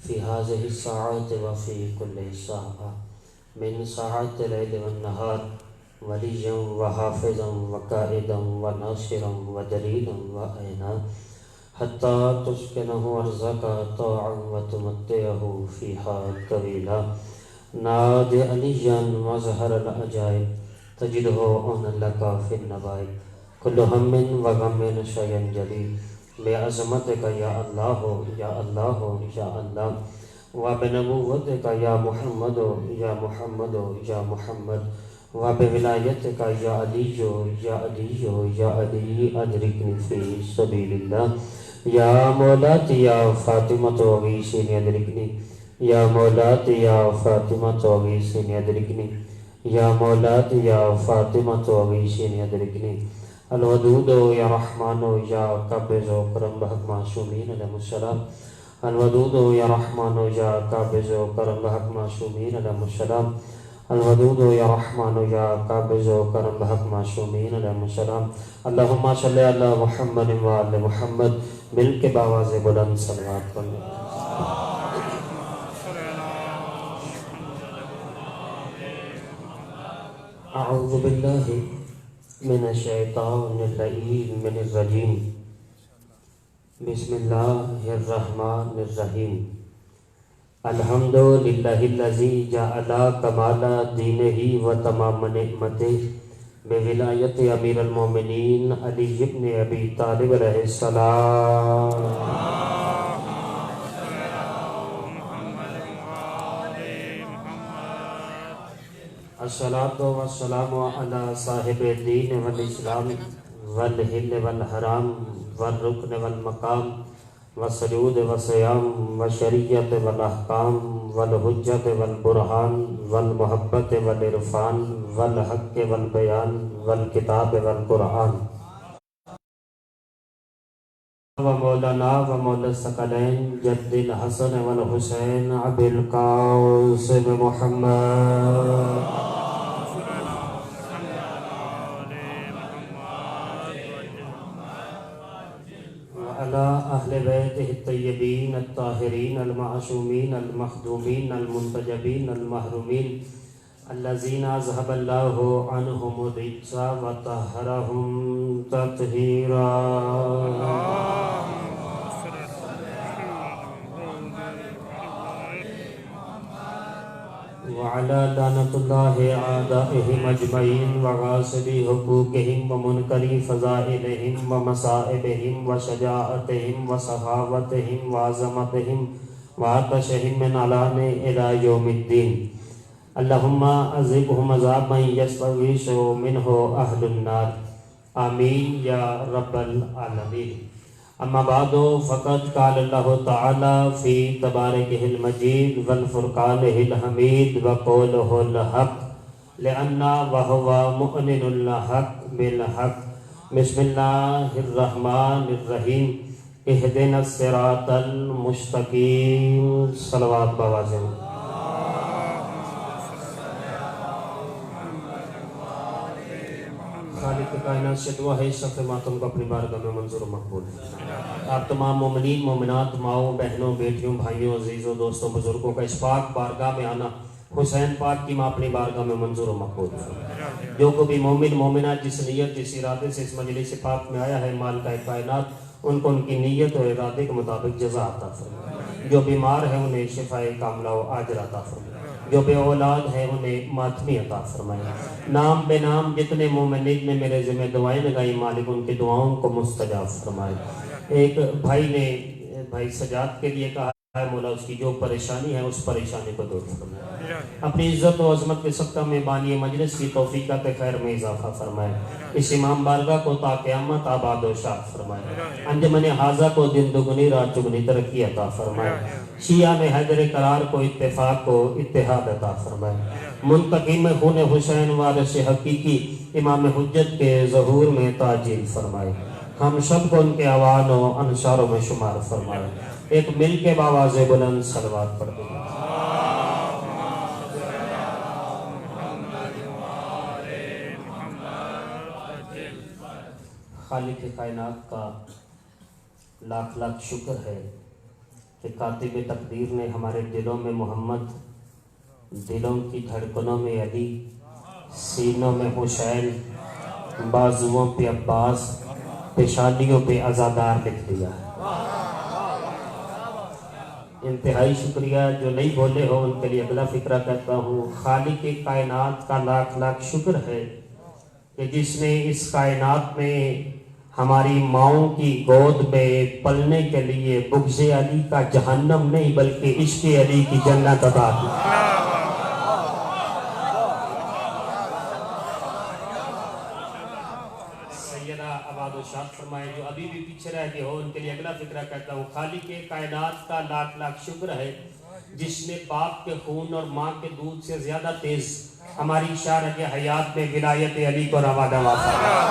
في هذه الساعات وفي كل ساعة من ساعات الليل والنهار وليا وحافظا وقائدا وناصرا ودليلا وعينا حتى تسكنه أرزاك طاعا وتمتعه فيها طويلا نادي عليا وظهر العجائب تجده أونا لك في النبائب كل هم وغم شيئا جليل بعظمتك يا الله يا الله يا الله وبنبوتك يا محمد يا محمد يا محمد وبولایتك يا علي يا علي يا علي أدركني في سبيل الله يا مولاتي يا فاطمة أغيثني أدركني يا مولاتي يا فاطمة أغيثني أدركني يا مولاتي يا فاطمة أغيثني أدركني الودود يا رحمن يا قابض کرم بحق معصومین علیہ السلام الودود یا رحمن یا قابض کرم بحق معصومین علیہ السلام الودود یا رحمن یا قابض کرم بحق معصومین علیہ السلام اللہم صلی علی محمد و آل محمد مل کے باواز بلند صلوات پڑھیں اعوذ باللہ من الشیطان اللعین من الرجیم بسم اللہ الرحمن الرحیم الحمد للہ الذی جعل کمال دینہ و تمام نعمتہ بولایت امیر المومنین علی ابن ابی طالب علیہ السلام الصلاة والسلام علی صاحب الدین والاسلام والحل والحرام والرکن والمقام والسجود والصیام والشریعت والاحکام والحجت والبرہان والمحبت والعرفان والحق والبیان والکتاب والقرآن ومولانا ومولا الثقلین جد الحسن والحسین ابی القاسم محمد وعلى أهل بيته الطيبين الطاهرين المعصومين المخدومين المنتجبين المحرومين الذين أذهب الله عنهم الرجس وطهرهم تطهيرا وعلى لعنة الله أعدائهم أجمعين وغاصبي حقوقهم ومنكري فضائلهم ومصائبهم وشجاعتهم وسخاوتهم وعظمتهم وعطشهم من علان إلى يوم الدين اللهم عذبهم عذابا يستغيث منه أهل النار آمين يا رب العالمين اما بعد فقد قال الله تعالى في تباركه المجيد والفرقانه الحميد وقوله الحق لأن وهو مؤمن الحق بالحق بسم الله الرحمن الرحيم اهدنا الصراط المستقيم صلوات بوازن خالق کائنات سے دعا ہے اس صفحے ماتم کو اپنی بارگاہ میں منظور و مقبول آپ تمام مومنین مومنات ماؤں بہنوں بیٹیوں بھائیوں عزیزوں دوستوں بزرگوں کا اس پاک بارگاہ میں آنا حسین پاک کی ماں اپنی بارگاہ میں منظور و مقبول جو کو بھی مومن مومنہ جس نیت جس ارادے سے اس مجلس پاک میں آیا ہے مال کا کائنات ان کو ان کی نیت اور ارادے کے مطابق جزا عطا فرمائے جو بیمار ہیں انہیں شفاء کاملہ و عاجلہ عطا فرمائے جو بے اولاد ہے انہیں ماتمی عطا فرمائے نام بے نام جتنے مومنین نے میرے ذمہ دعائیں لگائی مالک ان کی دعاؤں کو مستجاب فرمائے ایک بھائی نے بھائی سجاد کے لیے کہا ہے مولا اس کی جو پریشانی ہے اس پریشانی کو دور فرمائے اپنی عزت و عظمت کے صدقہ میں بانی مجلس کی توفیقات خیر میں اضافہ فرمائے اس امام بارگاہ کو تا قیامت آباد و شاد فرمائے انجمن حاضہ کو دن دگنی رات چگنی ترقی عطا فرمائے شیعہ میں حیدر قرار کو اتفاق کو اتحاد عطا فرمائے منتقم خون حسین وارث حقیقی امام حجت کے ظہور میں تاجیل فرمائے ہم سب کو ان کے اوان و انصاروں میں شمار فرمائے ایک مل کے باواز بلند صلوات پڑھ دیں خالق کائنات کا لاکھ لاکھ شکر ہے کہ کاتب تقدیر نے ہمارے دلوں میں محمد، دلوں کی دھڑکنوں میں علی، سینوں میں حسین، بازوؤں پہ عباس، پیشانیوں پہ عزادار لکھ دیا ہے۔ انتہائی شکریہ۔ جو نہیں بولے ہو ان کے لیے اگلا فقرہ کرتا ہوں۔ خالق کائنات کا لاکھ لاکھ شکر ہے کہ جس نے اس کائنات میں ہماری ماؤں کی گود میں پلنے کے لیے بغض علی کا جہنم نہیں بلکہ عشق علی کی جنت عطا کی۔ سیدہ آباد و شاد فرمائے۔ جو ابھی بھی پیچھے رہ گئے ہو ان کے لیے اگلا فقرہ کہتا ہوں۔ خالق کائنات کا لاکھ لاکھ شکر ہے جس نے باپ کے خون اور ماں کے دودھ سے زیادہ تیز ہماری شارح حیات میں ولایت علی کو روا دوا فرمایا۔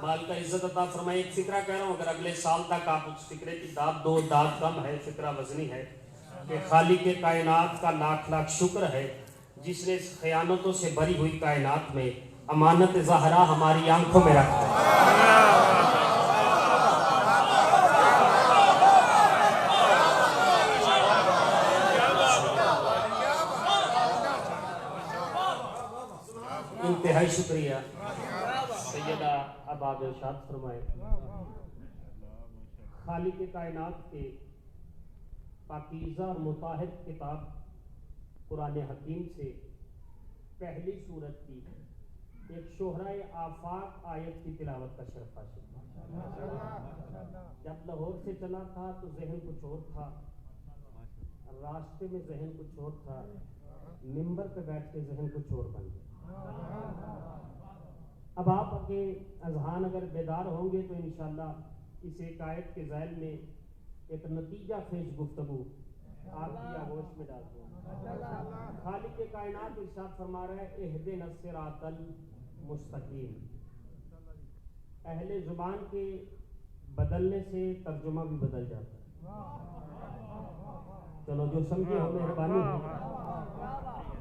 مال کا عزت عطا فرمائے۔ ایک فقرہ کہہ رہا ہوں، اگر اگلے سال تک آپ اس فقرے کی داد دو، داد کم ہے، فقرہ وزنی ہے کہ خالق کائنات کا لاکھ لاکھ شکر ہے جس نے خیانتوں سے بھری ہوئی کائنات میں امانت زہرا ہماری آنکھوں میں رکھا ہے۔ انتہائی شکریہ۔ سیدہ آباد و شاد فرمائے۔ خالق کائنات کے پاکیزہ اور مطہر کتاب قرآن حکیم سے پہلی سورت کی ایک شہرۂ آفاق آیت کی تلاوت کا شرف حاصل۔ جب لاہور سے چلا تھا تو ذہن کچھ اور تھا، راستے میں ذہن کچھ اور تھا، ممبر پہ بیٹھ کے ذہن کچھ اور بن گیا۔ اب آپ کے اذہان اگر بیدار ہوں گے تو انشاءاللہ اس ایک آیت کے ذیل میں ایک نتیجہ خیز گفتگو آپ کی آغوش میں ڈال دوں۔ خالق کائنات ارشاد فرما رہا ہے اہدنا الصراط المستقیم۔ اہل زبان کے بدلنے سے ترجمہ بھی بدل جاتا ہے۔ چلو جو سمجھے ہو مہربانی ہے۔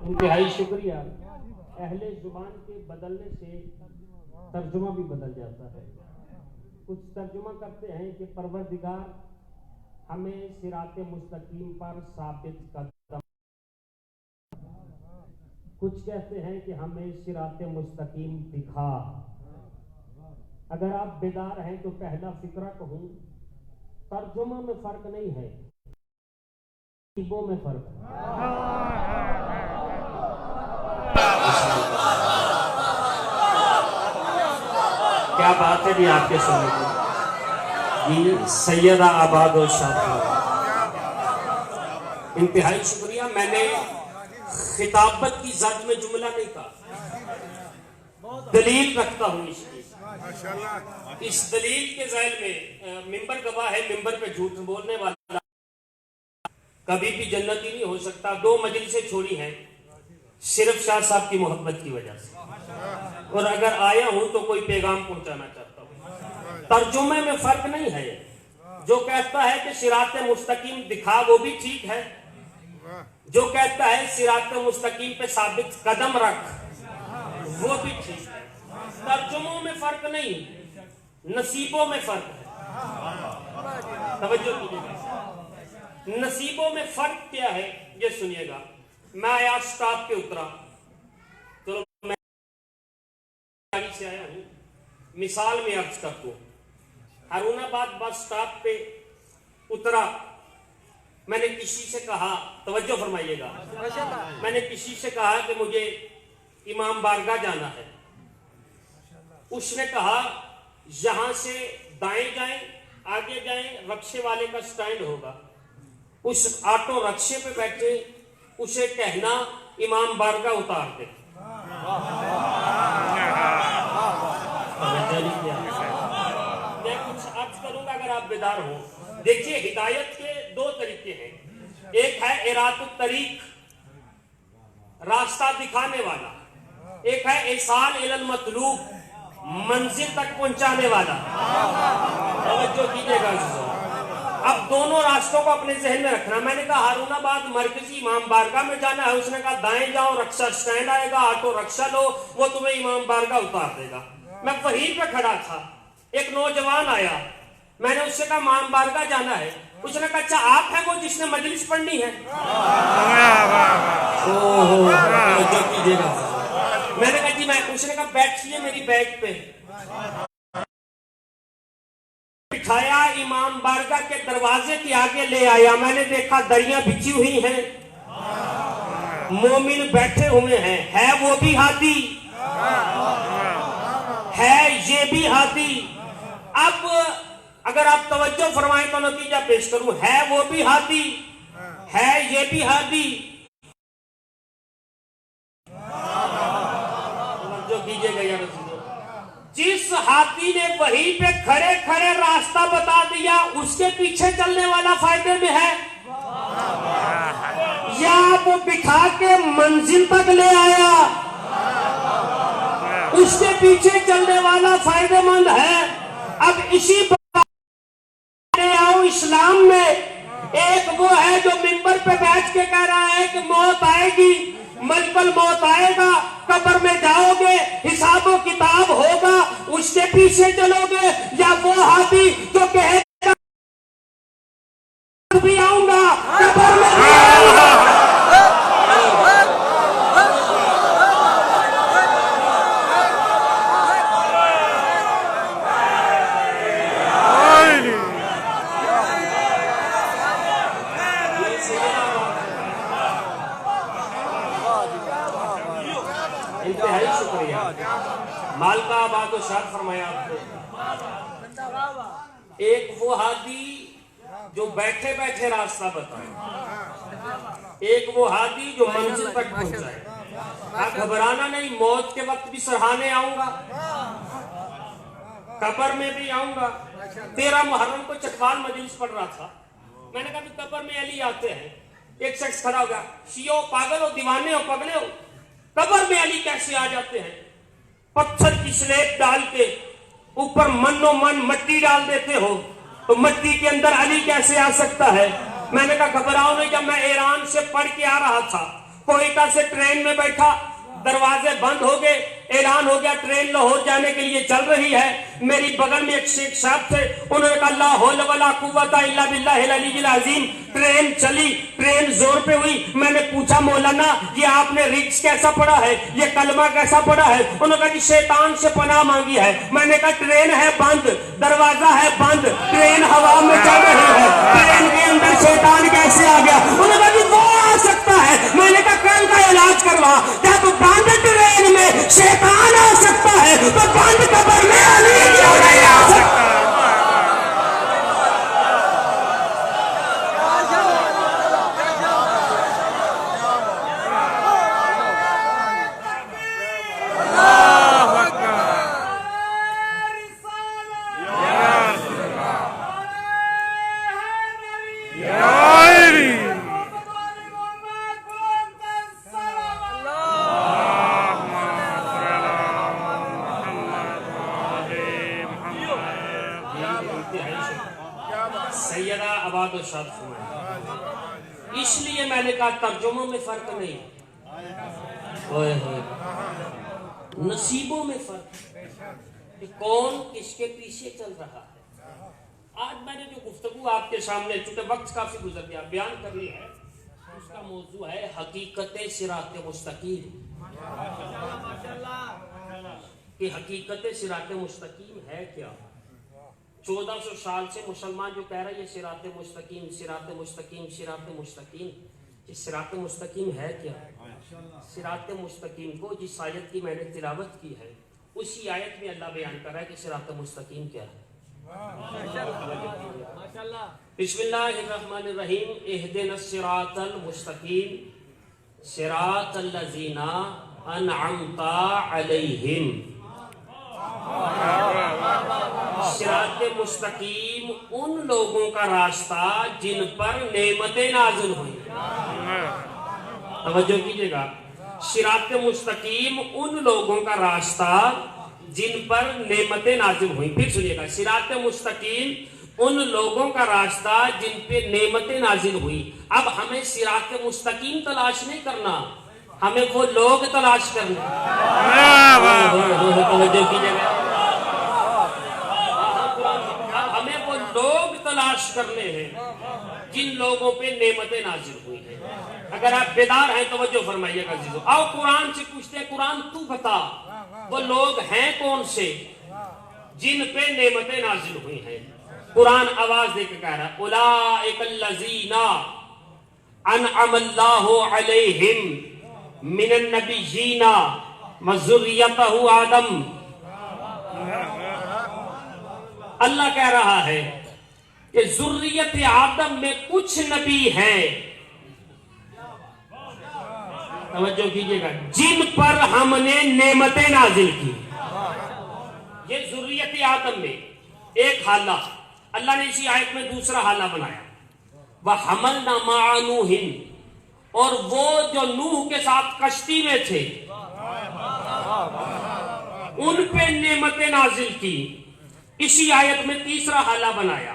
انتہائی شکریہ۔ اہل زبان کے بدلنے سے ترجمہ بھی بدل جاتا ہے۔ کچھ ترجمہ کرتے ہیں کہ پروردگار ہمیں صراط مستقیم پر ثابت قدم، کچھ کہتے ہیں کہ ہمیں صراط مستقیم دکھا۔ اگر آپ بیدار ہیں تو پہلا فقرہ کہوں، ترجمہ میں فرق نہیں ہے، ترتیبوں میں فرق ہے۔ کیا بات ہے بھی آپ کے سننے کی جی سیدہ آباد و شاد۔ انتہائی شکریہ۔ میں نے خطابت کی زد میں جملہ نہیں کہا، دلیل رکھتا ہوں اس کی۔ اس دلیل کے ذیل میں ممبر گواہ ہے، ممبر پہ جھوٹ بولنے والا کبھی بھی جنتی نہیں ہو سکتا۔ دو مجلسیں چھوڑی ہیں صرف شاہ صاحب کی محبت کی وجہ سے، اور اگر آیا ہوں تو کوئی پیغام پہنچانا چاہتا ہوں۔ ترجمے میں فرق نہیں ہے، جو کہتا ہے کہ صراط مستقیم دکھا وہ بھی ٹھیک ہے، جو کہتا ہے صراط مستقیم پہ ثابت قدم رکھ وہ بھی ٹھیک ہے۔ ترجموں میں فرق نہیں، نصیبوں میں فرق ہے۔ توجہ کیجیے، نصیبوں میں فرق کیا ہے یہ سنیے گا۔ میں آیا سٹاپ پہ اترا، چلو میں سے آیا ہوں، مثال میں عرض کرتا ہوں۔ ہارون آباد بس سٹاپ پہ اترا، میں نے کسی سے کہا، توجہ فرمائیے گا، میں نے کسی سے کہا کہ مجھے امام بارگاہ جانا ہے۔ اس نے کہا یہاں سے دائیں جائیں، آگے جائیں، رکشے والے کا سٹینڈ ہوگا، اس آٹو رکشے پہ بیٹھے، اسے کہنا امام بارگاہ اتار دے۔ میں کچھ عرض کروں گا اگر آپ بیدار ہو۔ دیکھیے ہدایت کے دو طریقے ہیں، ایک ہے ارات الطریق، راستہ دکھانے والا، ایک ہے ایصال الی المطلوب، منزل تک پہنچانے والا۔ توجہ کیجیے گا۔ اب دونوں راستوں کو اپنے ذہن میں رکھنا۔ میں نے کہا ہارون آباد مرکزی امام بارگاہ میں جانا ہے، اس نے کہا دائیں جاؤ، رکشہ سٹینڈ آئے گا، آٹو رکشہ لو، وہ تمہیں امام بارگاہ اتار دے گا۔ میں وہیں پہ کھڑا تھا، ایک نوجوان آیا، میں نے اس سے کہا مان بارگاہ جانا ہے، اس نے کہا اچھا آپ ہیں وہ جس نے مجلس پڑھنی ہے؟ میں نے کہا جی میں، اس نے کہا بیٹھیے میری بیگ پہ، بٹھایا، امام بارگاہ کے دروازے کے آگے لے آیا، میں نے دیکھا دریاں بچھی ہوئی ہیں، مومن بیٹھے ہوئے ہیں، ہے وہ بھی ہاتھی، ہے یہ بھی ہاتھی۔ اب اگر آپ توجہ فرمائیں تو نتیجہ پیش کروں، ہے وہ بھی ہاتھی، ہے یہ بھی ہاتھی، جو کیجئے گا یا رسول، جس ہاتھی نے وہیں پہ کھڑے کھڑے راستہ بتا دیا، اس کے پیچھے چلنے والا فائدے میں ہے، یا وہ بٹھا کے منزل تک لے آیا اس کے پیچھے چلنے والا فائدہ مند ہے۔ اب اسی اسلام میں ایک وہ ہے جو منبر پہ بیٹھ کے کہہ رہا ہے کہ موت آئے گی، ملک الموت آئے گا، قبر میں جاؤ گے، حساب و کتاب ہوگا، اس کے پیچھے چلو گے، یا وہ ہاتھی جو کہے گا بھی آؤں گا قبر میں بھی آؤں گا۔ انتہائی شکریہ، مالکہ آباد و شاد فرمایا آپ کو۔ ایک وہ ہادی جو بیٹھے بیٹھے راستہ بتائے، ایک وہ ہادی جو منزل تک پہنچائے۔ آپ گھبرانا نہیں، موت کے وقت بھی سرہانے آؤں گا، قبر میں بھی آؤں گا۔ 13 محرم کو چکوال مجلس پڑھ رہا تھا، میں نے کہا کہ قبر میں علی آتے ہیں، ایک شخص کھڑا ہوگا، شیعو پاگل ہو، دیوانے ہو، پگلے ہو، قبر میں علی کیسے آ جاتے ہیں؟ پتھر کی سلیب ڈال کے اوپر من و من مٹی ڈال دیتے ہو تو مٹی کے اندر علی کیسے آ سکتا ہے؟ میں نے کہا گھبراؤ نہیں، جب میں ایران سے پڑھ کے آ رہا تھا، کوئٹہ سے ٹرین میں بیٹھا، دروازے بند ہو گئے، اعلان ہو گیا ٹرین لاہور جانے کے لیے چل رہی ہے، میری بغل میں ایک شیخ صاحب تھے، انہوں نے کہا لا حول ولا قوت الا باللہ العلی العظیم۔ ٹرین چلی، ٹرین زور پہ ہوئی، میں نے پوچھا مولانا یہ آپ نے رکس کیسا پڑھا ہے، یہ کلمہ کیسا پڑھا ہے؟ انہوں نے کہا کہ شیطان سے پناہ مانگی ہے۔ میں نے کہا ٹرین ہے بند، دروازہ ہے بند، ٹرین ہوا میں چل رہی ہے، ٹرین کے اندر شیطان کیسے آ گیا؟ انہوں نے کہا کہ وہ آ سکتا ہے۔ میں نے کہا کل کا علاج کروا، جب بند ٹرین میں شیطان آ سکتا ہے تو بند قبر میں علی کیوں نہیں آ سکتا؟ سیدہ آباد و شاد فرمائے۔ اس لیے میں نے کہا ترجموں میں فرق نہیں، نصیبوں میں فرق، کہ کون کس کے پیچھے چل رہا ہے۔ آج میں نے جو گفتگو آپ کے سامنے، چونکہ وقت کافی گزر گیا، بیان کرنی ہے، اس کا موضوع ہے حقیقت صراط مستقیم، کہ حقیقت صراط مستقیم ہے کیا؟ 1400 سال سے مسلمان جو کہہ رہا ہے یہ صراط مستقیم، صراط مستقیم، صراط مستقیم، یہ صراط مستقیم ہے کیا؟ صراط مستقیم کو جس آیت کی میں نے تلاوت کی ہے، اسی آیت میں اللہ بیان کر رہا ہے کہ صراط مستقیم کیا ہے۔ بسم اللہ الرحمن الرحیم، اہدنا الصراط المستقیم صراط الذین انعمت علیہم۔ صراط مستقیم ان لوگوں کا راستہ جن پر نعمتیں نازل ہوئی۔ توجہ کیجئے گا، صراط مستقیم ان لوگوں کا راستہ جن پر نعمتیں نازل ہوئی۔ پھر سنیے گا، صراط مستقیم ان لوگوں کا راستہ جن پہ نعمتیں نازل ہوئی۔ اب ہمیں صراط مستقیم تلاش نہیں کرنا، ہمیں وہ لوگ تلاش کرنا۔ توجہ کیجئے گا، تلاش کرنے ہیں جن لوگوں پہ نعمتیں نازل ہوئی ہیں. اگر آپ بیدار ہیں توجہ فرمائیے گا عزیزو. آؤ قرآن سے پوچھتے ہیں, قرآن تو بتا وہ لوگ ہیں کون سے جن پہ نعمتیں نازل ہوئی ہیں. قرآن آواز دے کے کہہ رہا ہے اولئک الذین انعم اللہ علیہم من النبیین وذریتہ آدم. اللہ کہہ رہا ہے کہ ذریت آدم میں کچھ نبی ہیں, توجہ کیجئے گا, جن پر ہم نے نعمتیں نازل کی. یہ ذریت آدم میں ایک حالہ, اللہ نے اسی آیت میں دوسرا حالہ بنایا. وَحَمَلْنَا مَعَ نُوحٍ, اور وہ جو نوح کے ساتھ کشتی میں تھے ان پہ نعمتیں نازل کی. اسی آیت میں تیسرا حالہ بنایا.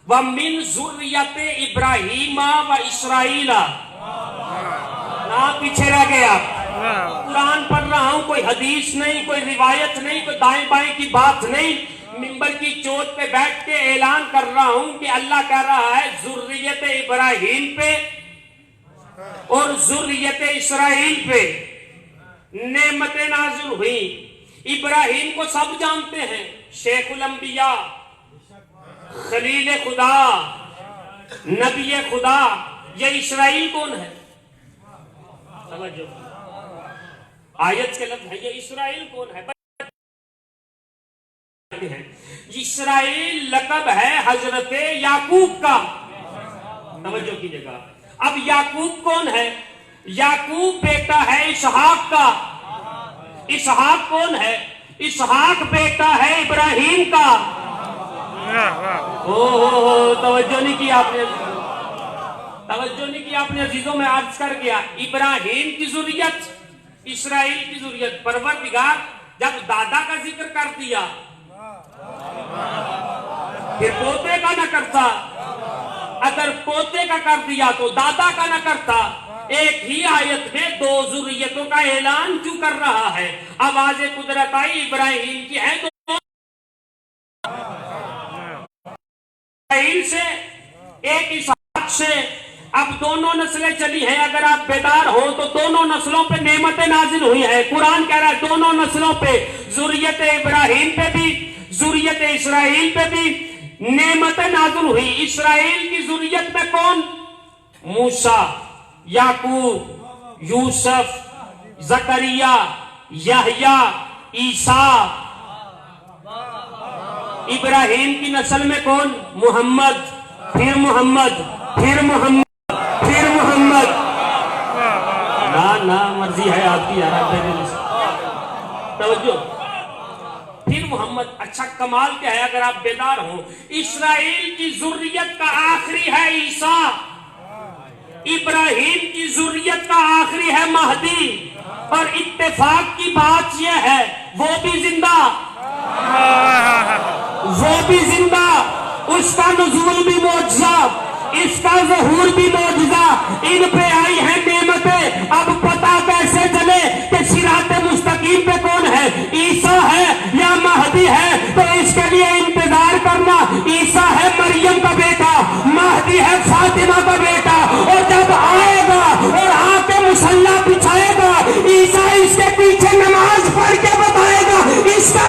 وَمِن ذُرِّيَّتِ إِبْرَاهِيمَ وَإِسْرَائِيلَ. نہ پیچھے رہ گیا. قرآن پڑھ رہا ہوں, کوئی حدیث نہیں, کوئی روایت نہیں, کوئی دائیں بائیں کی بات نہیں, منبر کی چوٹ پہ بیٹھ کے اعلان کر رہا ہوں کہ اللہ کہہ رہا ہے ذریت ابراہیم پہ اور ذریت اسرائیل پہ نعمتیں نازل ہوئیں. ابراہیم کو سب جانتے ہیں, شیخ الانبیاء, خلیل خدا, نبی خدا. یہ اسرائیل کون ہے؟ توجہ, آیت کے لفظ ہے یہ اسرائیل کون ہے؟ اسرائیل لقب ہے حضرت یعقوب کا. توجہ کیجئے گا. اب یعقوب کون ہے؟ یعقوب بیٹا ہے اسحاق کا. اسحاق کون ہے؟ اسحاق بیٹا ہے ابراہیم کا. توجہ نہیں کی آپ نے, توجہ نہیں کی آپ نے عزیزوں. میں عرض کر گیا ابراہیم کی ذریت, اسرائیل کی ذریت. پروردگار جب دادا کا ذکر کر دیا پھر پوتے کا نہ کرتا, اگر پوتے کا کر دیا تو دادا کا نہ کرتا. ایک ہی آیت میں دو ذریتوں کا اعلان کیوں کر رہا ہے؟ آواز قدرت آئی ابراہیم کی ہے تو اسرائیل سے, ایک اسحاق سے. اب دونوں نسلیں چلی ہیں. اگر آپ بیدار ہو تو دونوں نسلوں پہ نعمتیں نازل ہوئی ہیں. قرآن کہہ رہا ہے دونوں نسلوں پہ, ذریت ابراہیم پہ بھی ذریت اسرائیل پہ بھی نعمتیں نازل ہوئی. اسرائیل کی ذریت میں کون؟ موسیٰ, یعقوب, یوسف, زکریا, یحییٰ, عیسیٰ. ابراہیم کی نسل میں کون؟ محمد, پھر محمد, پھر محمد, پھر محمد. نا مرضی ہے آپ کی یار, توجہ. پھر محمد. اچھا کمال کیا ہے اگر آپ بیدار ہوں؟ اسرائیل کی ذریت کا آخری ہے عیسیٰ, ابراہیم کی ذریت کا آخری ہے مہدی. اور اتفاق کی بات یہ ہے وہ بھی زندہ, وہ بھی زندہ, اس کا نزول بھی معجزہ, اس کا ظہور بھی معجزہ. ان پہ آئی ہیں نعمتیں. اب پتہ کیسے چلے کہ صراط مستقیم پہ کون ہے؟ عیسیٰ ہے یا مہدی ہے؟ تو اس کے لیے انتظار کرنا. عیسیٰ ہے مریم کا بیٹا, مہدی ہے فاطمہ کا بیٹا. اور جب آئے گا اور آ کے مصلی بچھائے گا, عیسیٰ اس کے پیچھے نماز پڑھ کے بتائے گا اس کا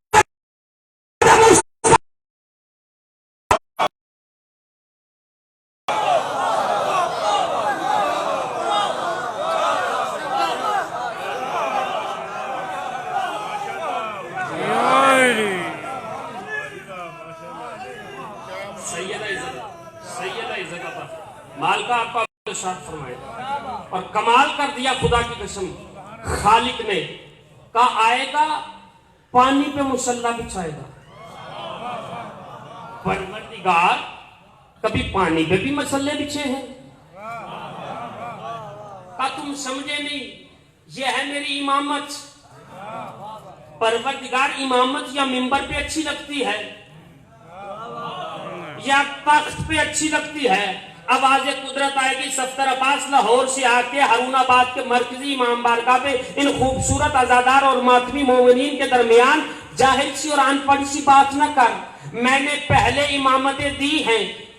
مالکہ آپ کا ارشاد فرمائے. اور کمال کر دیا خدا کی قسم, خالق نے کہا آئے گا پانی پہ مصلی بچھائے گا. پروردگار کبھی پانی پہ بھی مصلے بچھے ہیں؟ کہا تم سمجھے نہیں, یہ ہے میری امامت. پروردگار امامت یا منبر پہ اچھی لگتی ہے یا تخت پہ اچھی لگتی ہے؟ آواز قدرت آئے گی. صفدر عباس لاہور سے آ کے ہارون آباد کے مرکزی امام بارگاہ پہ ان خوبصورت عزادار اور ماتمی مومنین کے درمیان جاہل سی اور ان پڑھ سی بات نہ کر. میں نے پہلے امامتیں دی ہیں,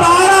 12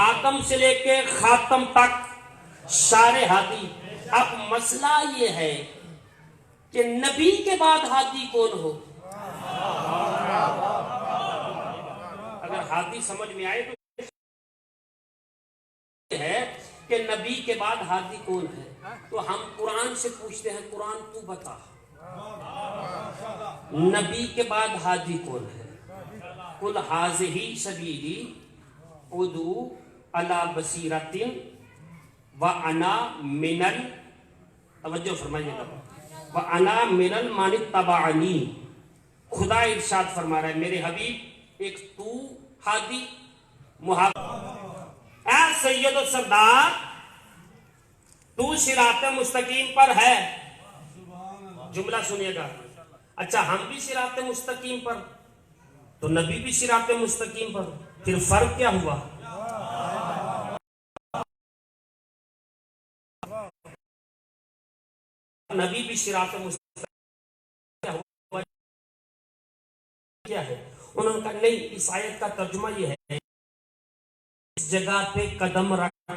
آدم سے لے کے خاتم تک سارے ہادی. اب مسئلہ یہ ہے کہ نبی کے بعد ہادی کون ہو. اگر ہادی سمجھ میں آئے تو ہے کہ نبی کے بعد ہادی کون ہے. تو ہم قرآن سے پوچھتے ہیں, قرآن تو بتا نبی کے بعد ہادی کون ہے. قل ھذہ سبیلی ادعو علی بصیرۃ وانا من توجہ فرمائیے گا, وانا من من اتبعنی. خدا ارشاد فرما رہا ہے میرے حبیب ایک تو ہادی اے سید و سردار تو صراط مستقیم پر ہے. جملہ سنیے گا. اچھا ہم بھی صراط مستقیم پر, تو نبی بھی صراط مستقیم پر, پھر فرق کیا ہوا. نبی بھی صراط مستقیم کیا ہے. انہوں نے کہا نہیں, اس آیت کا ترجمہ یہ ہے اس جگہ پہ قدم رکھ.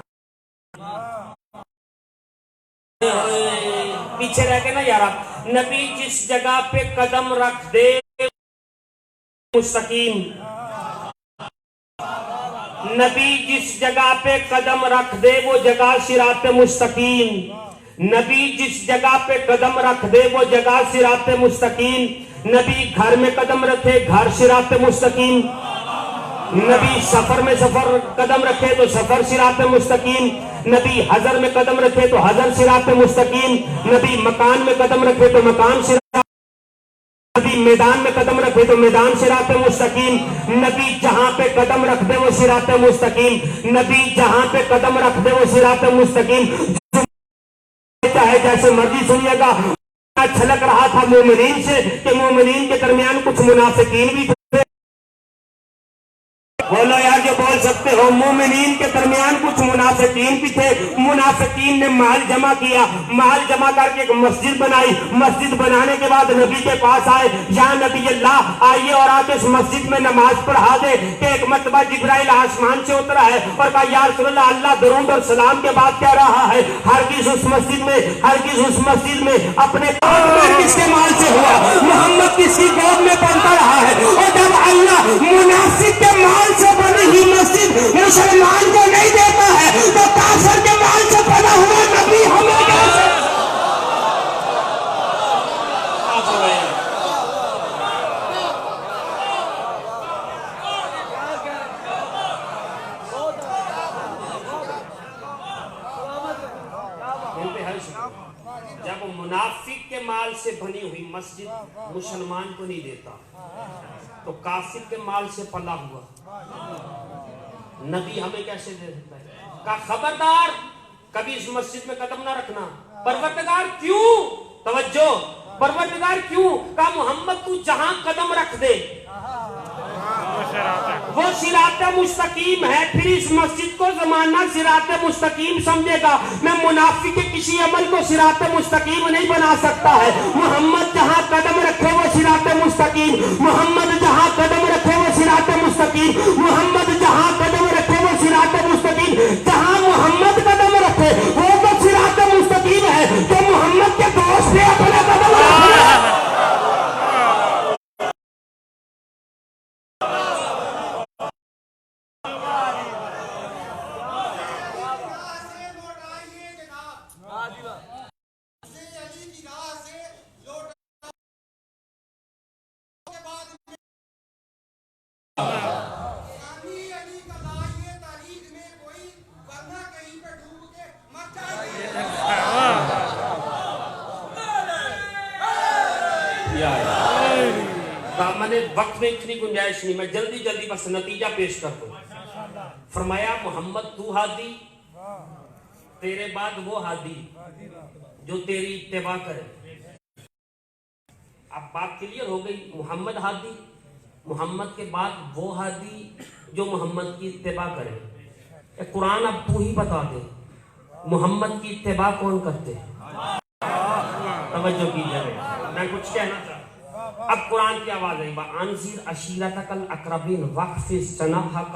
پیچھے رہ کے نا یار, نبی جس جگہ پہ قدم رکھ دے مستقیم. نبی جس جگہ پہ قدم رکھ دے وہ جگہ صراط مستقیم. نبی جس جگہ پہ قدم رکھ دے وہ جگہ صراط مستقیم. نبی گھر میں قدم رکھے گھر صراط مستقیم. نبی سفر میں سفر قدم رکھے تو سفر صراط مستقیم. نبی حضر میں قدم رکھے تو حضر صراط مستقیم. نبی مکان میں قدم رکھے تو مکان صراط. نبی میدان میں قدم رکھے تو میدان صراط مستقیم. نبی جہاں پہ قدم رکھ دے وہ صراط مستقیم. نبی جہاں پہ قدم رکھ دے وہ صراط مستقیم. چاہے جیسے مرضی سنیے گا. چھلک رہا تھا مومنین سے کہ مومنین کے درمیان کچھ منافقین بھی تھے. بولو یار جو بول سکتے ہو. مومنین کے درمیان کچھ منافقین بھی تھے. منافقین نے مال جمع کیا, مال جمع کر کے ایک مسجد بنائی. مسجد بنانے کے بعد نبی کے پاس آئے, یا نبی اللہ آئیے اور آ کے اس مسجد میں نماز پڑھا دے. کہ ایک مرتبہ جبرائیل آسمان سے اترا ہے اور کہا یا رسول اللہ, اللہ درود اور سلام کے بعد کہہ رہا ہے ہرگز اس مسجد میں اپنے کس کے مال سے ہوا, محمد کس کی گود میں پڑھتا رہا ہے. اور جب اللہ منافق کے مال سے بنی ہوئی مسجد مسلمان کو نہیں دیتا ہے تو کافر کے مال سے بنا ہوا نبی ہمیں کیسے. جب منافق کے مال سے بنی ہوئی مسجد مسلمان کو نہیں دیتا تو کافر کے مال سے پلا ہوا نبی ہمیں کیسے دے دیتا ہے. کہا خبردار کبھی اس مسجد میں قدم نہ رکھنا. پروردگار کیوں, توجہ, پروردگار کیوں. کہا محمد تو جہاں قدم رکھ دے وہ صراط مستقیم ہے. پھر اس مسجد کو زمانہ صراط مستقیم سمجھے گا. میں منافق کے کسی عمل کو صراط مستقیم نہیں بنا سکتا ہے. محمد جہاں قدم رکھے وہ صراط مستقیم. محمد جہاں قدم رکھے وہ صراط مستقیم. محمد جہاں قدم رکھے وہ صراط مستقیم. جہاں محمد قدم رکھے وہ تو صراط مستقیم ہے. جو محمد کے دوست نے اپنے قدم رکھے وقت میں اتنی گنجائش نہیں, میں جلدی بس نتیجہ پیش کر دوں. فرمایا محمد تو ہادی, تیرے بعد وہ ہادی جو تیری اتباع کرے. اب بات کلیئر ہو گئی. محمد ہادی, محمد کے بعد وہ ہادی جو محمد کی اتباع کرے. قرآن اب تو ہی بتا دے محمد کی اتباع کون کرتے ہیں. توجہ کیجیے, میں کچھ کہنا چاہتا. اب قرآن کی آواز آئی, وَأَنذِرْ عَشِيرَتَكَ الْأَقْرَبِينَ وَاخْفِضْ جَنَاحَكَ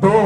2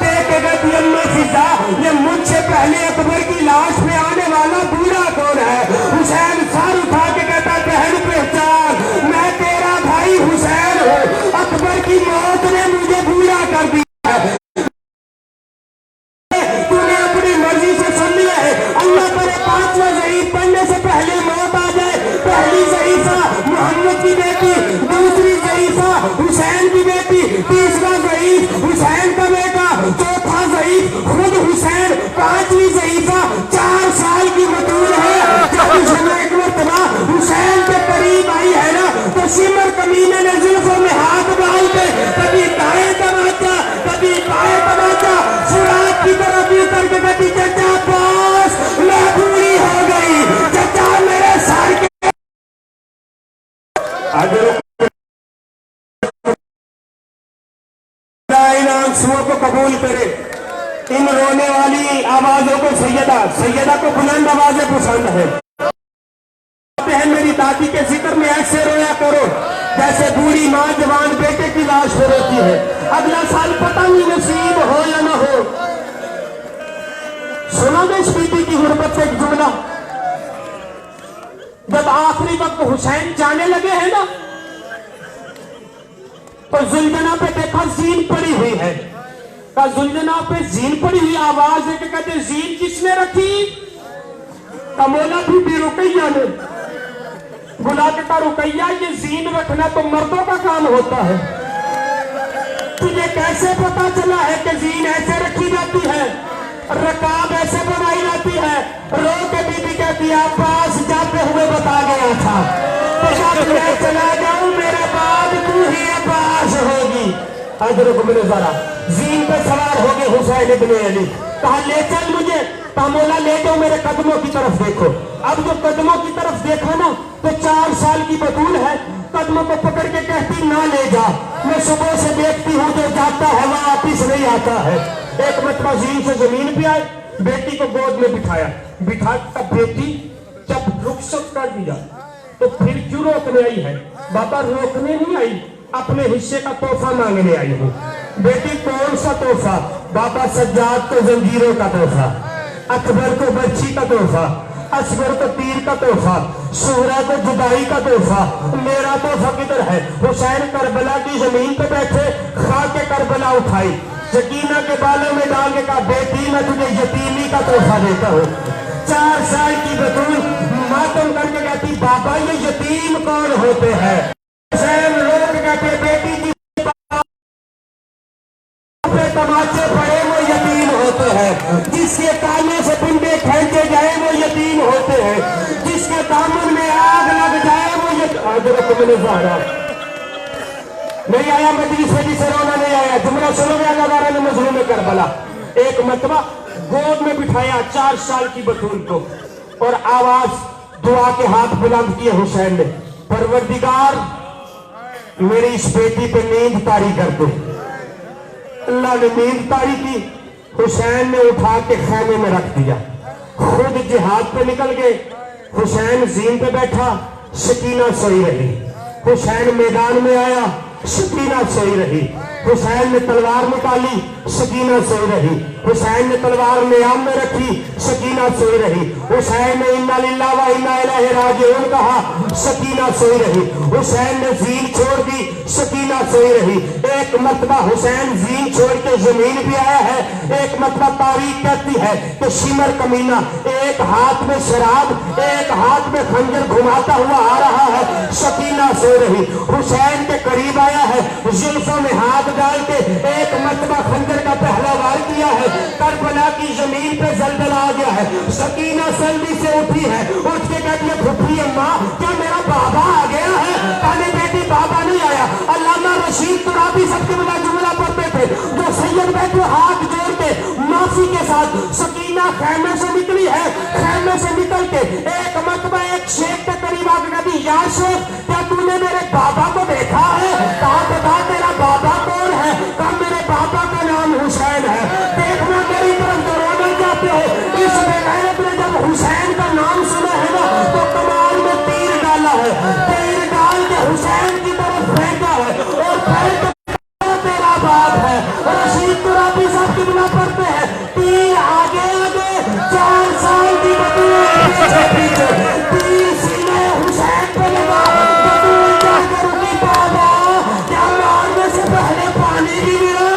دیکھ کے کہتی امی فضا یہ مجھ سے پہلے اکبر کی لاش میں آنے والا بوڑھا کون ہے؟ حسین سر اٹھا کے کہتا بہن پہچان میں تیرا بھائی حسین ہوں. اکبر کی موت نے مجھے بوڑھا کر دیا. پڑھنے سے پہلے موت آ جائے. پہلی ضعیفہ محمد کی بیٹی, دوسری ضعیفہ حسین کی بیٹی, تیسرا ضعیف حسین کا بیٹا, چوتھا ضعیف خود حسین, پانچویں ضعیفہ 4 سال کی بطول ہے. جب اس ایک مرتبہ حسین کے قریب آئی ہے نا تو شمر کمینے نے زلفوں میں ہاتھ ڈال کے کبھی دائیں تماچا کبھی بائیں تماچا سراج کی طرف اتر کے کہتی چچا باس میں بوڑھی ہو گئی. چچا میرے سر کے ان آنسوؤں کو قبول کرے. ان رونے والی آوازوں کو سیدہ کو بلند آوازیں پسند ہے. میری دادی کے ذکر میں ایسے رویا کرو جیسے بوڑھی ماں جوان بیٹے کی لاش پہ روتی ہے. اگلا سال پتہ نہیں نصیب ہو یا نہ ہو. سنا دے اس بیٹی کی غربت سے ایک جملہ. جب آخری وقت حسین جانے لگے ہیں نا تو زلجنا پہ دیکھا زین پڑی ہوئی ہے. کہا زلجنا پہ زین پڑی ہوئی. آواز ہے کہ کہتے زین کس نے رکھی؟ کہا مولا بی رقیہ نے. بلا کے کہا رقیہ یہ زین رکھنا تو مردوں کا کام ہوتا ہے. تجھے کیسے پتا چلا ہے کہ زین ایسے رکھی جاتی ہے, رکاب ایسے بنائی جاتی ہے؟ رو کے بی بی کہتی عباس جاتے ہوئے بتا گیا تھا تو جب میں چلا جاؤں میرے بعد تو ہی عباس ہوگی. حضرت من ذرا زین پہ سوار ہو گئے حسین ابن علی. کہا لے چل مجھے. کہا مولا لے جاؤ میرے قدموں کی طرف دیکھو. اب جو قدموں کی طرف دیکھا نا تو 4 سال کی بطول ہے. قدموں کو پکڑ کے کہتی نہ لے جا, میں صبح سے دیکھتی ہوں جو جاتا ہے وہ واپس نہیں آتا ہے. ایک مرتبہ زین سے زمین پہ آئے, بیٹی کو گود میں بٹھایا. بٹھا کر بیٹی جب رخصت کر دیا تو پھر کیوں روکنے آئی ہے؟ بابا روکنے نہیں آئی, اپنے حصے کا تحفہ مانگنے آئی ہوں. بیٹی کون سا تحفہ؟ بابا سجاد کو زنجیروں کا تحفہ, اکبر کو برچھی کا تحفہ, اصغر کو تیر کا تحفہ, سہرا کو جدائی کا تحفہ. میرا تحفہ کدھر ہے؟ حسین کربلا کی زمین پہ بیٹھے, خاک کربلا اٹھائی, سکینہ کے بالوں میں ڈال کے کہا بیٹی میں تجھے یتیمی کا تحفہ دیتا ہوں. 4 سال کی بطول ماتم کر کے کہتی بابا یہ یتیم کون ہوتے ہیں؟ حسین لوگ کہتے بیٹی کی تماچے پڑے وہ یتیم ہوتے ہیں, جس کے کانے سے پنڈے کھینچے جائے وہ یتیم ہوتے ہیں, جس کے دامن میں آگ لگ جائے وہ نہیں آیا مجلس سے جسے رونا نہیں آیا. جملہ سنو گے اللہ نے مظلوم کربلا. ایک مرتبہ گود میں بٹھایا 4 سال کی بطول کو اور آواز دعا کے ہاتھ بلند کیے حسین نے, پروردگار میری اس بیٹی پہ نیند طاری کر دے. اللہ نے نیند طاری کی. حسین نے اٹھا کے خیمے میں رکھ دیا, خود جہاد پہ نکل گئے. حسین زین پہ بیٹھا, سکینہ سوئی رہی. حسین میدان میں آیا, سکینہ سوئی رہی. حسین نے تلوار نکالی, سکینہ سوئی رہی. حسین نے تلوار نیام میں رکھی, سکینہ سوئی رہی. حسین نے انا للہ و انا الیہ راجعون کہا, سکینہ سوئی رہی. حسین نے زین چھوڑ دی, سکینہ سوئی رہی. ایک مرتبہ حسین زین چھوڑ کے زمین بھی آیا ہے. ایک مرتبہ تاریخ کہتی ہے کہ شمر کمینہ ایک ہاتھ میں شراب ایک ہاتھ میں خنجر گھماتا ہوا آ رہا ہے, سکینہ سو رہی. حسین کے قریب آیا ہے, زلفوں میں ہاتھ ڈال کے ایک مرتبہ خنجر کا پہلا وار کیا ہے. کربلا کی زمین پہ زلزلہ آ گیا ہے. سکینہ سلمی سے اٹھی ہے, اٹھ کے کہتی ہے پھپھی اماں کیا میرا بابا آ گیا ہے؟ کہنے بیٹی بابا نہیں آیا. علامہ رشید ترابی سب کے بلا جملہ پڑھتے تھے, جو سید بیٹھے ہاتھ جوڑ کے معافی کے ساتھ. سکینہ خیمے سے نکلی ہے, خیمے سے نکل کے ایک مرتبہ ایک شیخ کے قریب آ کے کہتی یا شیخ کیا تو نے میرے بابا کو دیکھا ہے؟ کہا بتا تیرا بابا کون ہے؟ کہا میرے بابا کا نام حسین ہے. دیکھنا میری طرف جو رونا چاہتے ہو, اس بغیرت نے جب حسین کا نام سنا ہے نا تو کمال میں تیر ڈالا ہے, تیر ڈال کے حسین کی طرف پھینکا ہے اور پھینک تیرا باپ ہے رشید ترابی صاحب کی بنا پڑتے ہیں، تیر آگے آگے 4 سال کی بطول پیچھے پیچھے، تیر سینے حسین پہ لگا، بطول جا کر رکی بابا کیا مارنے سے پہلے پانی بھی ملا۔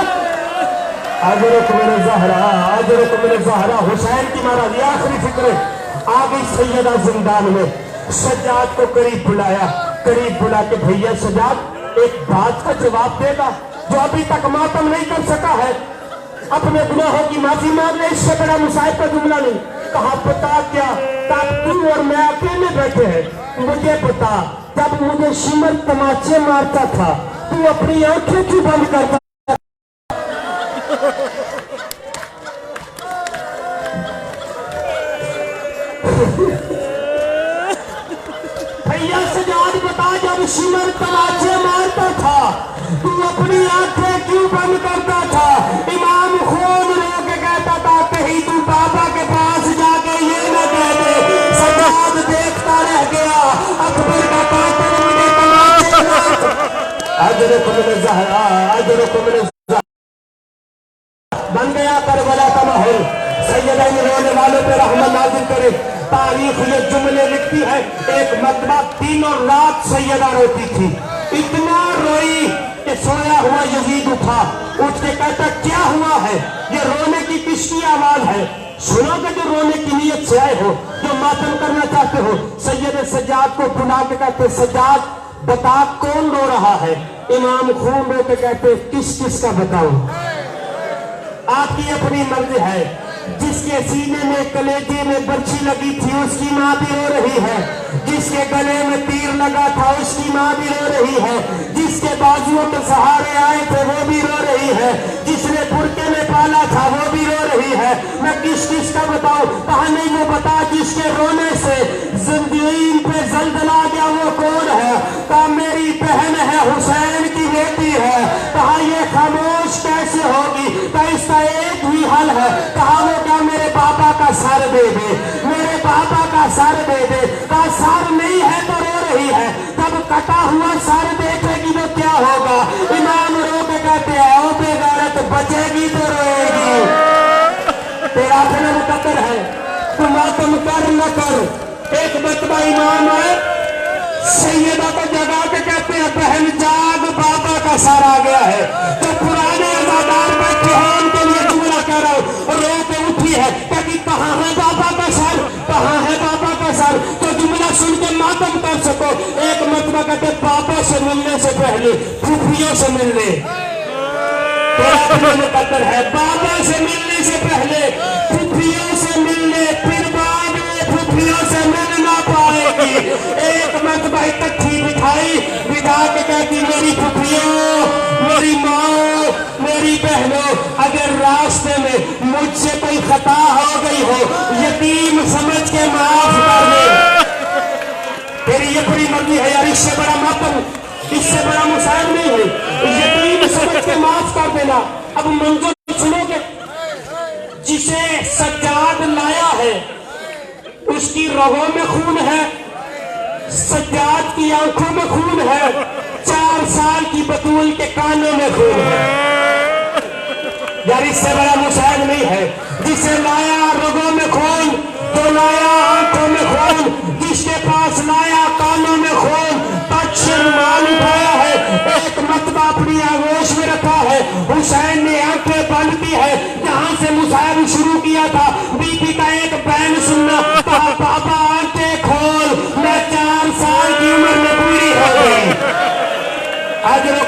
اجرک من زہرا، اجرک من زہرا، حسین کی مارا یہ آخری فکر ہے۔ آگئی سیدہ زندان میں، سجاد کو قریب بلایا، قریب بلا کے بھیا سجاد ایک بات کا جواب دے گا جو ابھی تک ماتم نہیں کر سکا ہے، اپنے گناہوں کی معافی مانگ لے، اس سے بڑا مصائب کا جملہ نہیں۔ کہا بتا کیا؟ تب تو اور میں اکیلے بیٹھے ہیں، مجھے بتا جب مجھے شمر تماچے مارتا تھا تو اپنی آنکھیں کیوں بند کرتا؟ بھیا سجاد بتا جب شمر تماچے مارتا تھا تو اپنی آنکھیں کیوں بند کرتا تھا؟ امام خون رو کے کہتا تھا کہیں تو بابا کے پاس جا کے یہ نہ کہہ دے سجاد دیکھتا رہ گیا اکبر کا قاتل مجھے تماچے مارتا۔ اجرکم من زہرا، اجرکم من زہرا، بن گیا کربلا کا ماحول۔ سیدہ رونے والوں پہ رحمت نازل کرے۔ تاریخ یہ جملے لکھتی ہے، ایک مرتبہ دنوں رات سیدہ روتی تھی، اتنا روئی کہ سویا ہوا یزید اٹھا، اٹھ کے کہتا کیا ہوا ہے؟ یہ رونے کی کس کی آواز ہے؟ سنو کہ جو رونے کی نیت سے آئے ہو، جو ماتم کرنا چاہتے ہو۔ سید سجاد کو بلا کے کہتے سجاد بتا کون رو رہا ہے؟ امام خون رو کے کہتے کس کس کا بتاؤں؟ آپ کی اپنی مرضی ہے۔ جس کے سینے میں کلیجے میں برچھی لگی تھی اس کی ماں بھی رو رہی ہے، جس کے گلے میں تیر لگا تھا اس کی ماں بھی رو رہی ہے، جس کے بازوؤں کے سہارے آئے تھے وہ بھی رو رہی ہے، جس نے برقعے میں پالا تھا وہ بھی رو رہی ہے۔ میں کس کس کا بتاؤں؟ کہا نہیں وہ بتا جس کے رونے سے زمین پہ زلزلہ گیا وہ کون ہے؟ کہا میری بہن ہے، حسین کی بیٹی ہے۔ کہا یہ خاموش کیسے ہوگی؟ کہا اس کا ایک ہی حل ہے۔ کہا وہ کیا میرے بابا کا سر دے دے، میرے بابا کا سر دے دے۔ کہا سر نہیں ہے تو رو رہی ہے، جب کٹا ہوا سر دیکھے گی تو کیا ہوگا؟ امام رو کے کہتے ہیں او بے غیرت بچے گی تو روئے گی۔ تیرا اپنا مقدر ہے، تو ماتم کر نہ کر۔ ایک مرتبہ امام آئے، سیدہ کو جگا کے کہتے ہیں بہن جاگ بابا کا سر آ گیا ہے۔ تو پرانے عزادار بیٹھے ہیں ان کے لیے جملہ کہہ رہا ہوں، رو کے اٹھی ہے کہتی کہاں ہے بابا کا سر، کہاں ہے بابا کا سر؟ تو جملہ سن کے ماتم کر سکو۔ ایک مرتبہ کہتے بابا سے ملنے سے پہلے پھوپھیوں سے مل لے۔ تیرا اپنا مقدر ہے، بابا سے ملنے سے پہلے پھوپھیوں سے مل لے، پھر بعد میں پھوپھیوں سے مل نہ پائے گی۔ ایک مرتبہ اکٹھی بٹھائی، بٹھا کے کہتی میری پھوپھیوں، میری ماں، میری بہنوں، اگر راستے میں مجھ سے کوئی خطا ہو گئی ہو یتیم سمجھ کے معاف کر دے۔ تیری اپنی مرضی ہے یار، اس سے بڑا ماتم، اس سے بڑا مصائب نہیں ہے، یتیم سمجھ کے معاف کر دینا۔ اب منظر سنو گے، جسے سجاد لایا ہے اس کی رگوں میں خون ہے، سجاد کی آنکھوں میں خون ہے، 4 سال کی بطول کے کانوں میں خون ہے۔ یار اس سے بڑا مصائب نہیں ہے، جسے لایا رگوں میں خون، جو لایا آنکھوں میں خون، جس کے پاس لایا کانوں میں خون، مان اٹھایا ہے، ایک مرتبہ اپنی آغوش میں رکھا ہے۔ حسین نے آنکھیں بند کی ہے، جہاں سے مصائب شروع کیا تھا بی بی کا ایک بین سننا، کہا بابا آنکھیں کھول، میں 4 سال کی عمر میں پوری ہو گئی۔ اجر